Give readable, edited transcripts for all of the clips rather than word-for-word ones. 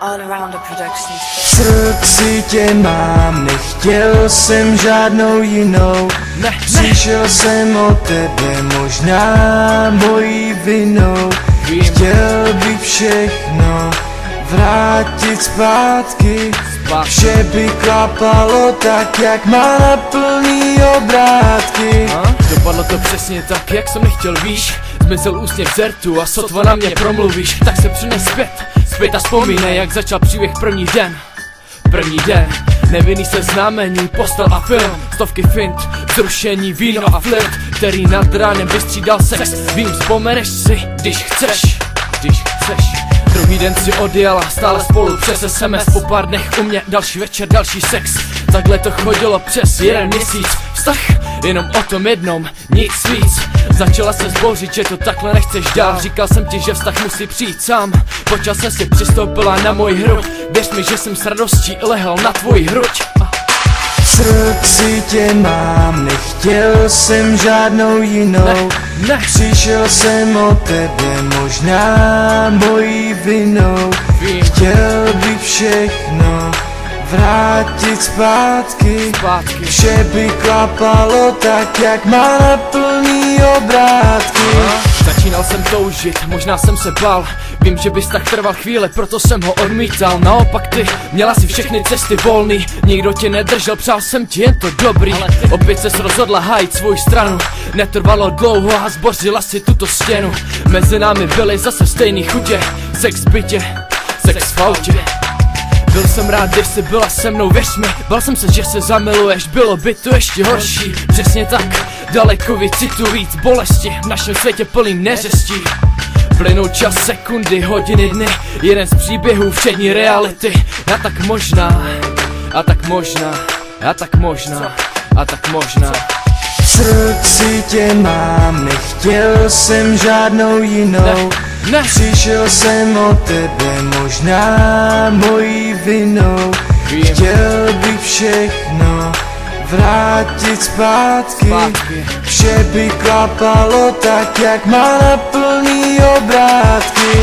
All Arounder Productions. V srdci tě mám, nechtěl jsem žádnou jinou. Přišel jsem od tebe, možná mojí vinou. Chtěl bych všechno vrátit zpátky. Vše by klapalo tak, jak má na plný obrátky. Dopadlo to přesně tak, jak jsem nechtěl, víš. Zmizel úsměv zertu a sotva na mě promluvíš. Tak se přines zpět a vzpomínej, jak začal příběh první den. Nevinný se znamení, postel a film. Stovky fint, zrušení, víno a flirt, který nad ránem vystřídal sex. Vím, vzpomeneš si, když chceš. Druhý den si odjela, stále spolu přes SMS. Po pár dnech u mě, další večer, další sex. Takhle to chodilo přes 1 měsíc. Vztah jenom o tom jednom, nic víc. Začala se zbouřit, že to takhle nechceš dál. Říkal jsem ti, že vztah musí přijít sám. Počas jsem si přistoupila na moji hruď. Věř mi, že jsem s radostí lehal na tvoji hruď. V srdci tě mám, nechtěl jsem žádnou jinou. Přišel jsem od tebe, možná mojí vinou. Chtěl bych všechno vrátit zpátky. Vše by klapalo tak, jak má na plný obrátky. Začínal jsem toužit, možná jsem se bál. Vím, že bys tak trval chvíli, proto jsem ho odmítal. Naopak ty, měla si všechny cesty volný. Nikdo tě nedržel, přál jsem ti jen to dobrý. Opět ses rozhodla hájit svou stranu. Netrvalo dlouho a zbořila si tuto stěnu. Mezi námi byly zase stejný chutě. Sex v bytě, sex v autě. Byl jsem rád, když jsi byla se mnou, věř mi. Bál jsem se, že se zamiluješ, bylo by to ještě horší. Přesně tak, daleko víc citu, víc bolesti. V našem světě plným neřestí. Plynou čas, sekundy, hodiny, dny. Jeden z příběhů včetní reality. A tak možná. V srdci tě mám, nechtěl jsem žádnou jinou. Přišel jsem od tebe, možná mojí vinou. Chtěl bych všechno vrátit zpátky. Vše by klapalo tak, jak má na plný obrátky.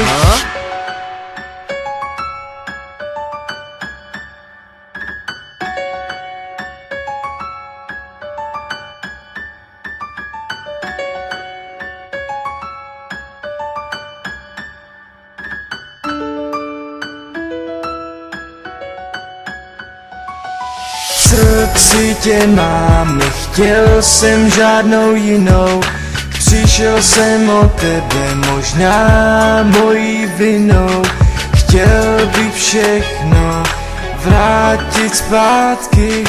V srdci tě mám, nechtěl jsem žádnou jinou. Přišel jsem od tebe, možná mojí vinou. Chtěl bych všechno vrátit zpátky.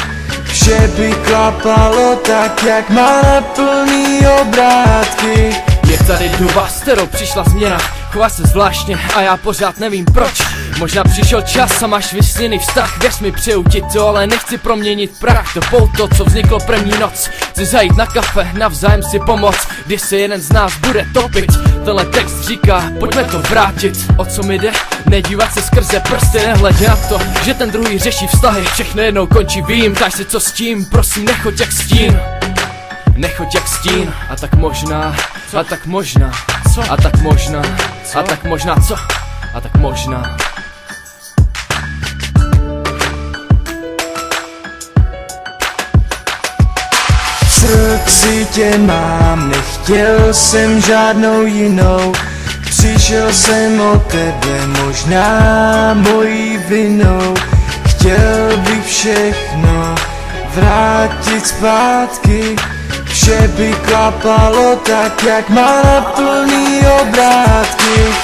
Vše by klapalo tak, jak má na plný obrátky. Je tady doba, s kterou přišla změna. Chová se zvláštně a já pořád nevím proč. Možná přišel čas a máš vysněný vztah. Věř mi, přeju ti to, ale nechci proměnit prach. To pouto, co vzniklo první noc. Chci zajít na kafe, navzájem si pomoct. Když se jeden z nás bude topit. Tenhle text říká, pojďme to vrátit. O co mi jde? Nedívat se skrze prsty, nehledě na to, že ten druhý řeší vztahy. Všechno jednou končí, vím, ptáš se co s tím. Prosím, nechoď jak stín. A tak možná, co? A tak možná, co? A tak možná, co? A tak možná, co? A tak možná. V srdci tě mám, nechtěl jsem žádnou jinou. Přišel jsem od tebe, možná mojí vinou. Chtěl bych všechno vrátit zpátky. Vše by klapalo tak, jak má na plný obrátky.